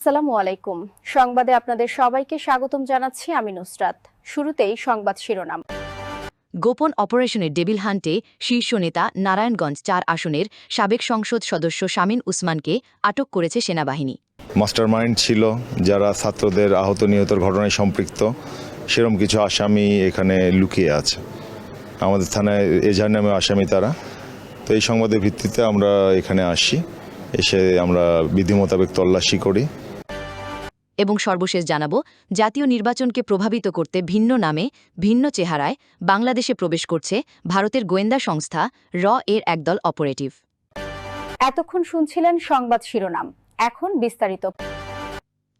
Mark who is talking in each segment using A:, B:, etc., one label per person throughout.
A: আসসালামু আলাইকুম। সংবাদে আপনাদের সবাইকে স্বাগতম জানাচ্ছি আমি নুসরাত। শুরুতেই সংবাদ শিরোনাম।
B: গোপন অপারেশনে ডেভিল হান্টে শীর্ষ নেতা নারায়ণগঞ্জ ৪ আসনের সাবেক সংসদ সদস্য শামীম উসমানকে আটক করেছে সেনাবাহিনী।
C: মাস্টারমাইন্ড ছিল যারা ছাত্রদের আহত নিহতের ঘটনায় সম্পৃক্ত, সেরকম কিছু আসামি এখানে লুকিয়ে আছে। আমাদের থানায় এজাহার নামে আসামি তারা। তো এই সংবাদের ভিত্তিতে আমরা এখানে আসি, এসে আমরা বিধি মোতাবেক তল্লাশি করি।
B: এবং সর্বশেষ জানাবো, জাতীয় নির্বাচনকে প্রভাবিত করতে ভিন্ন নামে ভিন্ন চেহারায় বাংলাদেশে প্রবেশ করছে ভারতের গোয়েন্দা সংস্থা এর একদল অপারেটিভ।
A: এতক্ষণ শুনছিলেন সংবাদ শিরোনাম, এখন বিস্তারিত।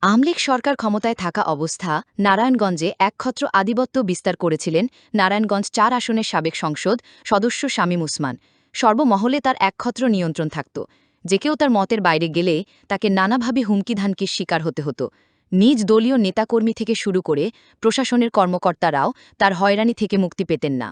B: আওয়ামী লীগ সরকার ক্ষমতায় থাকা অবস্থা নারায়ণগঞ্জে একছত্র আধিপত্য বিস্তার করেছিলেন নারায়ণগঞ্জ ৪ আসনের সাবেক সংসদ সদস্য শামীম উসমান। সর্বমহলে তার একছত্র নিয়ন্ত্রণ থাকত। যে কেউ তার মতের বাইরে গেলে তাকে নানাভাবে হুমকি-ধামকির শিকার হতে হতো। নিজ দলীয় নেতাকর্মী থেকে শুরু করে প্রশাসনের কর্মকর্তারাও তার হয়রানি থেকে মুক্তি পেতেন না।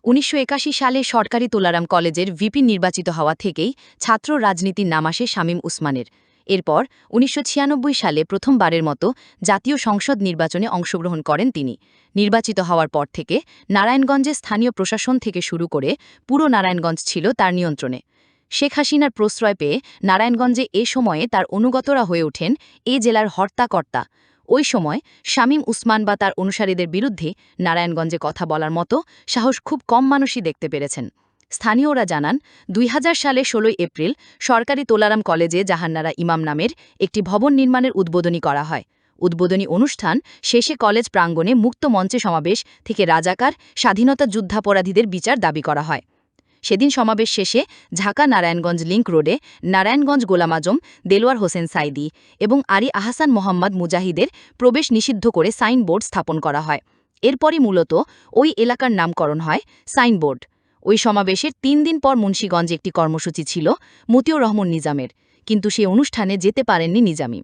B: ১৯৮১ সালে সরকারি তোলারাম কলেজের ভিপি নির্বাচিত হওয়া থেকেই ছাত্র রাজনীতির নাম আসে শামীম উসমানের। এরপর ১৯৯৬ সালে প্রথমবারের মতো জাতীয় সংসদ নির্বাচনে অংশগ্রহণ করেন তিনি। নির্বাচিত হওয়ার পর থেকে নারায়ণগঞ্জে স্থানীয় প্রশাসন থেকে শুরু করে পুরো নারায়ণগঞ্জ ছিল তার নিয়ন্ত্রণে। শেখ হাসিনার প্রশ্রয় পেয়ে নারায়ণগঞ্জে এ সময়ে তার অনুগতরা হয়ে ওঠেন এ জেলার হর্তাকর্তা। ওই সময় শামীম উসমান বা তার অনুসারীদের বিরুদ্ধে নারায়ণগঞ্জে কথা বলার মতো সাহস খুব কম মানুষই দেখতে পেরেছেন। স্থানীয়রা জানান, ২০০০ সালে ১৬ এপ্রিল সরকারি তোলারাম কলেজে জাহান্নারা ইমাম নামের একটি ভবন নির্মাণের উদ্বোধনী করা হয়। উদ্বোধনী অনুষ্ঠান শেষে কলেজ প্রাঙ্গণে মুক্ত মঞ্চে সমাবেশ থেকে রাজাকার স্বাধীনতা যুদ্ধাপরাধীদের বিচার দাবি করা হয়। সেদিন সমাবেশ শেষে ঢাকা নারায়ণগঞ্জ লিংক রোডে নারায়ণগঞ্জ গোলাম আজম, দেলোয়ার হোসেন সাইদি এবং আরি আহসান মোহাম্মদ মুজাহিদের প্রবেশ নিষিদ্ধ করে সাইনবোর্ড স্থাপন করা হয়। এরপরই মূলত ওই এলাকার নামকরণ হয় সাইনবোর্ড। ওই সমাবেশের ৩ দিন পর মুন্সিগঞ্জে একটি কর্মসূচি ছিল মতিউর রহমান নিজামের, কিন্তু সে অনুষ্ঠানে যেতে পারেননি নিজামী।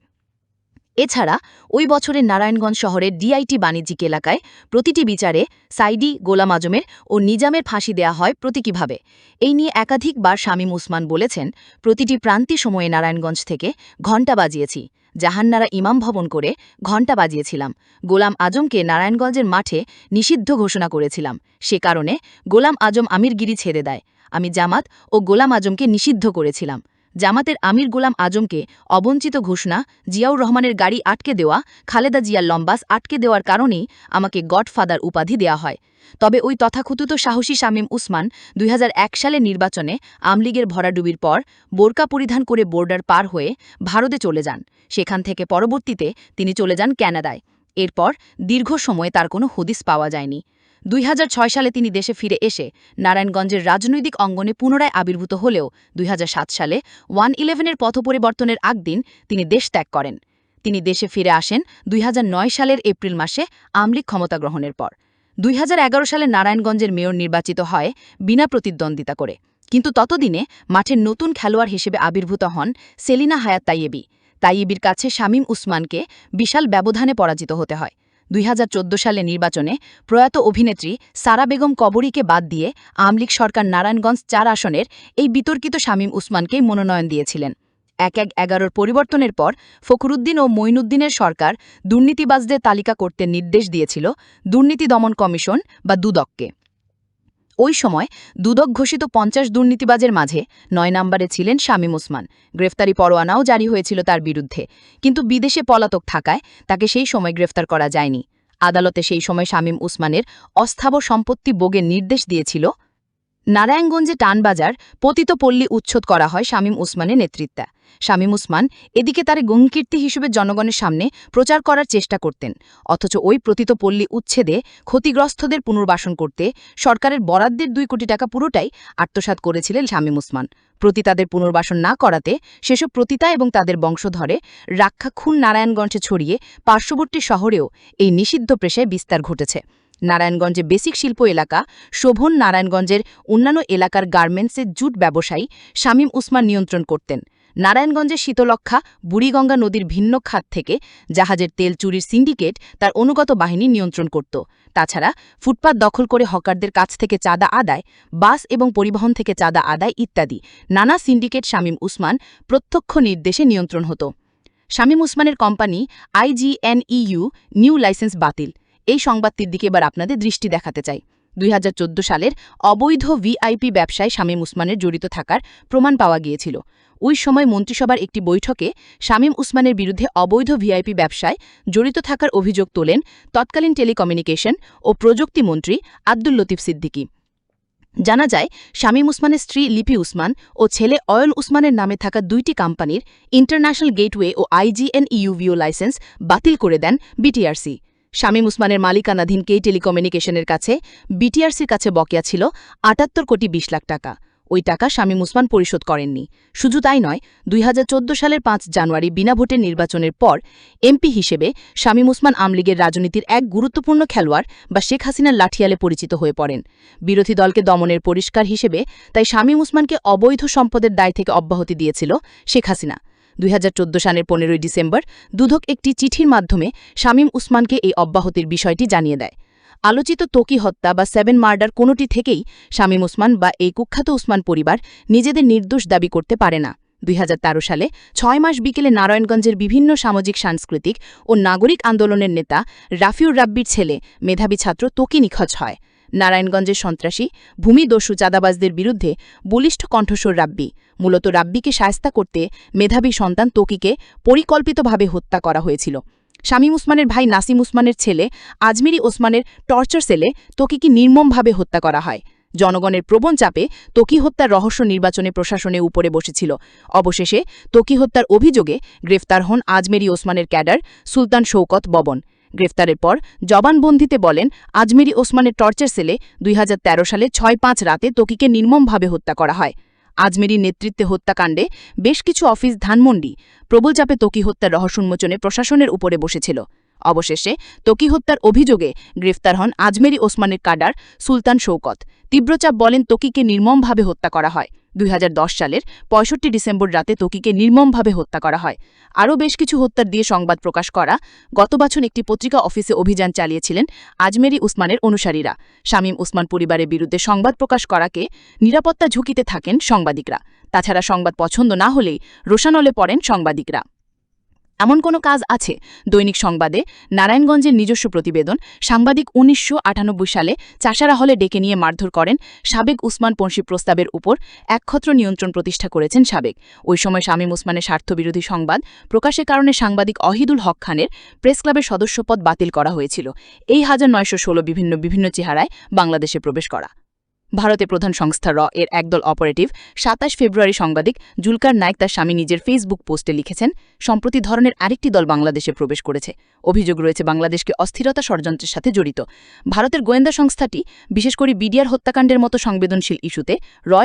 B: এছাড়া ওই বছরের নারায়ণগঞ্জ শহরের ডিআইটি বাণিজ্যিক এলাকায় প্রতিটি বিচারে সাইদি, গোলাম আজমের ও নিজামের ফাঁসি দেয়া হয় প্রতীকীভাবে। এই নিয়ে একাধিকবার শামীম উসমান বলেছেন, প্রতিটি প্রান্তিক সময়ে নারায়ণগঞ্জ থেকে ঘণ্টা বাজিয়েছি, জাহান্নারা ইমাম ভবন করে ঘণ্টা বাজিয়েছিলাম, গোলাম আজমকে নারায়ণগঞ্জের মাঠে নিষিদ্ধ ঘোষণা করেছিলাম, সে কারণে গোলাম আজম আমিরগিরি ছেড়ে দেয়। আমি জামাত ও গোলাম আজমকে নিষিদ্ধ করেছিলাম। জামাতের আমির গোলাম আজমকে অবঞ্চিত ঘোষণা, জিয়াউর রহমানের গাড়ি আটকে দেওয়া, খালেদা জিয়ার লম্বাস আটকে দেওয়ার কারণেই আমাকে গডফাদার উপাধি দেয়া হয়। তবে ওই তথাকথিত সাহসী শামীম উসমান ২০০১ সালের নির্বাচনে আওয়ামী লীগের ভরাডুবির পর বোরকা পরিধান করে বর্ডার পার হয়ে ভারতে চলে যান। সেখান থেকে পরবর্তীতে তিনি চলে যান ক্যানাডায়। এরপর দীর্ঘ সময়ে তার কোনো হদিস পাওয়া যায়নি। ২০০৬ সালে তিনি দেশে ফিরে এসে নারায়ণগঞ্জের রাজনৈতিক অঙ্গনে পুনরায় আবির্ভূত হলেও ২০০৭ সালে 1-11-এর পথপরিবর্তনের আগদিন তিনি দেশ ত্যাগ করেন। তিনি দেশে ফিরে আসেন ২০০৯ সালের এপ্রিল মাসে আওয়ামী লীগ ক্ষমতা গ্রহণের পর। ২০১১ সালে নারায়ণগঞ্জের মেয়র নির্বাচিত হয় বিনা প্রতিদ্বন্দ্বিতা করে, কিন্তু ততদিনে মাঠের নতুন খেলোয়াড় হিসেবে আবির্ভূত হন সেলিনা হায়াত তাইয়েবী। তাইয়েবীর কাছে শামীম উসমানকে বিশাল ব্যবধানে পরাজিত হতে হয়। ২০১৪ সালে নির্বাচনে প্রয়াত অভিনেত্রী সারা বেগম কবরীকে বাদ দিয়ে আওয়ামী লীগ সরকার নারায়ণগঞ্জ ৪ আসনের এই বিতর্কিত শামীম উসমানকেই মনোনয়ন দিয়েছিলেন। ১-১-১১ পরিবর্তনের পর ফখরুদ্দিন ও মঈনুদ্দিনের সরকার দুর্নীতিবাজদের তালিকা করতে নির্দেশ দিয়েছিল দুর্নীতি দমন কমিশন বা দুদককে। ওই সময় দুদক ঘোষিত ৫০ দুর্নীতিবাজের মাঝে ৯ নম্বরে ছিলেন শামীম উসমান। গ্রেফতারি পরোয়ানাও জারি হয়েছিল তার বিরুদ্ধে, কিন্তু বিদেশে পলাতক থাকায় তাকে সেই সময় গ্রেফতার করা যায়নি। আদালতে সেই সময় শামীম উসমানের অস্থাবর সম্পত্তি ভোগের নির্দেশ দিয়েছিল। নারায়ণগঞ্জে টানবাজার পতিত পল্লী উচ্ছেদ করা হয় শামীম উসমানের নেতৃত্বে। শামীম উসমান এদিকে তার গুণকীর্তি হিসেবে জনগণের সামনে প্রচার করার চেষ্টা করতেন, অথচ ওই পতিত পল্লী উচ্ছেদে ক্ষতিগ্রস্তদের পুনর্বাসন করতে সরকারের বরাদ্দের ২ কোটি টাকা পুরোটাই আত্মসাৎ করেছিলেন শামীম উসমান। প্রতিতাদের পুনর্বাসন না করাতে সেসব প্রতিতা এবং তাদের বংশধরে রাক্ষা খুন নারায়ণগঞ্জে ছড়িয়ে পার্শ্ববর্তী শহরেও এই নিষিদ্ধ পেশায় বিস্তার ঘটেছে। নারায়ণগঞ্জে বেসিক শিল্প এলাকা শোভন নারায়ণগঞ্জের অন্যান্য এলাকার গার্মেন্টসের জুট ব্যবসায়ী শামীম উসমান নিয়ন্ত্রণ করতেন। নারায়ণগঞ্জের শীতলক্ষা বুড়িগঙ্গা নদীর ভিন্ন খাত থেকে জাহাজের তেল চুরির সিন্ডিকেট তার অনুগত বাহিনী নিয়ন্ত্রণ করত। তাছাড়া ফুটপাত দখল করে হকারদের কাছ থেকে চাঁদা আদায়, বাস এবং পরিবহন থেকে চাঁদা আদায় ইত্যাদি নানা সিন্ডিকেট শামীম উসমান প্রত্যক্ষ নির্দেশে নিয়ন্ত্রণ হতো। শামীম ওসমানের কোম্পানি IGNEU নিউ লাইসেন্স বাতিল। এই সংবাদটির দিকে এবার আপনাদের দৃষ্টি দেখাতে চাই। 2014 সালের অবৈধ ভিআইপি ব্যবসায় শামীম ওসমানের জড়িত থাকার প্রমাণ পাওয়া গিয়েছিল। ওই সময় মন্ত্রিসভার একটি বৈঠকে শামীম ওসমানের বিরুদ্ধে অবৈধ ভিআইপি ব্যবসায় জড়িত থাকার অভিযোগ তোলেন তৎকালীন টেলিকমিউনিকেশন ও প্রযুক্তি মন্ত্রী আব্দুল লতিফ সিদ্দিকী। জানা যায়, শামীম ওসমানের স্ত্রী লিপি ওসমান ও ছেলে অয়ল ওসমানের নামে থাকা 2টি কোম্পানির ইন্টারন্যাশনাল গেটওয়ে ও IGNEU লাইসেন্স বাতিল করে দেন বিটিআরসি। শামীম ওসমানের মালিকানাধীন কে টেলিকমিউনিকেশনের কাছে বিটিআরসির কাছে বকেয়া ছিল ৭৮ কোটি ২০ লাখ টাকা। ওই টাকা শামীম ওসমান পরিশোধ করেননি। শুধু তাই নয়, 2014 সালের 5 জানুয়ারি বিনা ভোটের নির্বাচনের পর এমপি হিসেবে শামীম ওসমান আমলীগের রাজনীতির এক গুরুত্বপূর্ণ খেলোয়াড় বা শেখ হাসিনার লাঠিয়ালে পরিচিত হয়ে পড়েন। বিরোধী দলকে দমনের পরিষ্কার হিসেবে তাই শামীম ওসমানকে অবৈধ সম্পদের দায় থেকে অব্যাহতি দিয়েছিল শেখ হাসিনা। 2014 সালের 15 ডিসেম্বর দুদক একটি চিঠির মাধ্যমে শামীম ওসমানকে এই অব্যাহতির বিষয়টি জানিয়ে দেয়। আলোচিত ত্বকী হত্যা বা 7 মার্ডার কোনোটি থেকেই শামীম ওসমান বা এই কুখ্যাত ওসমান পরিবার নিজেদের নির্দোষ দাবি করতে পারে না। 2013 সালে 6 মাস বিকেলে নারায়ণগঞ্জের বিভিন্ন সামাজিক সাংস্কৃতিক ও নাগরিক আন্দোলনের নেতা রাফিউর রাব্বির ছেলে মেধাবী ছাত্র ত্বকী নিখোঁজ হয়। নারায়ণগঞ্জের সন্ত্রাসী ভূমিদস্যু চাঁদাবাজদের বিরুদ্ধে বলিষ্ঠ কণ্ঠস্বর রাব্বি। মূলত রাব্বিকে শায়েস্তা করতে মেধাবী সন্তান ত্বকীকে পরিকল্পিতভাবে হত্যা করা হয়েছিল। শামীম ওসমানের ভাই নাসিম ওসমানের ছেলে আজমেরি ওসমানের টর্চার সেলে ত্বকীকে নির্মমভাবে হত্যা করা হয়। জনগণের প্রবণ চাপে ত্বকী হত্যার রহস্য নির্বাচনে প্রশাসনের উপরে বসেছিল। অবশেষে ত্বকী হত্যার অভিযোগে গ্রেফতার হন আজমেরি ওসমানের ক্যাডার সুলতান শৌকত ববন। গ্রেফতারের পর জবানবন্দিতে বলেন, আজমেরি ওসমানের টর্চার সেলে 2013 সালে 6-5 রাতে ত্বকীকে নির্মমভাবে হত্যা করা হয়। আজমেরির নেতৃত্বে হত্যাকাণ্ডে বেশ কিছু অফিস ধানমন্ডি প্রবল চাপে ত্বকী হত্যার রহস্য উন্মোচনে প্রশাসনের উপরে বসেছিল। অবশেষে ত্বকী হত্যার অভিযোগে গ্রেফতার হন আজমেরি ওসমানের কাডার সুলতান শৌকত। তীব্রচাপ বলেন ত্বকীকে নির্মমভাবে হত্যা করা হয়। 2010 সালের 65 ডিসেম্বর রাতে ত্বকীকে নির্মমভাবে হত্যা করা হয়। আরও বেশ কিছু হত্যার দিয়ে সংবাদ প্রকাশ করা গত বছর একটি পত্রিকা অফিসে অভিযান চালিয়েছিলেন আজমেরি ওসমানের অনুসারীরা। শামীম ওসমান পরিবারের বিরুদ্ধে সংবাদ প্রকাশ করাকে নিরাপত্তা ঝুঁকিতে থাকেন সাংবাদিকরা। তাছাড়া সংবাদ পছন্দ না হলেই রোষানলে পড়েন সাংবাদিকরা। এমন কোনো কাজ আছে? দৈনিক সংবাদে নারায়ণগঞ্জের নিজস্ব প্রতিবেদন। সাংবাদিক 1998 সালে চাষারা হলে ডেকে নিয়ে মারধর করেন সাবেক উসমানপন্থী প্রস্তাবের উপর একছত্র নিয়ন্ত্রণ প্রতিষ্ঠা করেছেন সাবেক। ওই সময় শামীম ওসমানের স্বার্থবিরোধী সংবাদ প্রকাশের কারণে সাংবাদিক অহিদুল হক খানের প্রেসক্লাবের সদস্যপদ বাতিল করা হয়েছিল। এই 1916 বিভিন্ন চেহারায় বাংলাদেশে প্রবেশ করা। ভারতে প্রধান সংস্থা এর একদল অপারেটিভ 27 ফেব্রুয়ারি সাংবাদিক জুলকার নায়েক তার স্বামী নিজের ফেসবুক পোস্টে লিখেছেন, সম্প্রতি ধরনের আরেকটি দল বাংলাদেশে প্রবেশ করেছে। অভিযোগ রয়েছে বাংলাদেশকে অস্থিরতা ষড়যন্ত্রের সাথে জড়িত। ভারতের গোয়েন্দা সংস্থাটি বিশেষ করে বিডিআর হত্যাকাণ্ডের মতো সংবেদনশীল ইস্যুতে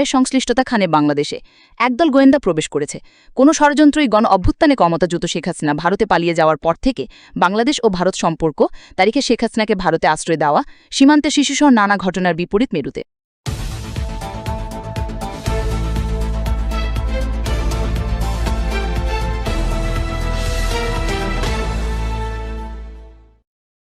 B: এর সংশ্লিষ্টতা খানে বাংলাদেশে একদল গোয়েন্দা প্রবেশ করেছে। কোনো ষড়যন্ত্রই গণ অভ্যুত্থানে ক্ষমতাচ্যুত শেখ হাসিনা ভারতে পালিয়ে যাওয়ার পর থেকে বাংলাদেশ ও ভারত সম্পর্ক তারিখে শেখ হাসিনাকে ভারতে আশ্রয় দেওয়া, সীমান্তে শিশুসহ নানা ঘটনার বিপরীত মেরুতে।